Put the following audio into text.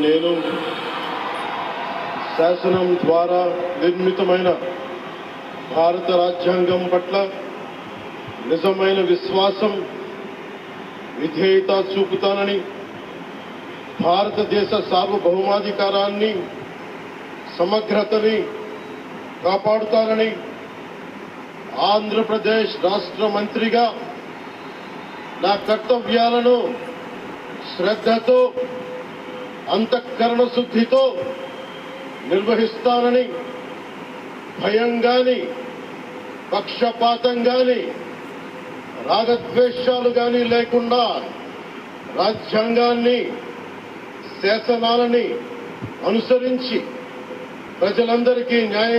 నేను శాసనం ద్వారా నిర్మితమైన భారత రాజ్యాంగం పట్ల నిజమైన విశ్వాసం, విధేయత చూపుతానని, భారతదేశ సార్వభౌమాధికారాన్ని, సమగ్రతని కాపాడుతానని ఆంధ్రప్రదేశ్ రాష్ట్ర మంత్రిగా నా కర్తవ్యాలను శ్రద్ధతో, అంతఃకరణ శుద్ధితో నిర్వహిస్తానని, భయం గాని, పక్షపాతం గాని, రాగద్వేషాలు గాని లేకుండా రాజ్యాంగాన్ని, శాసనాలని అనుసరించి ప్రజలందరికీ న్యాయం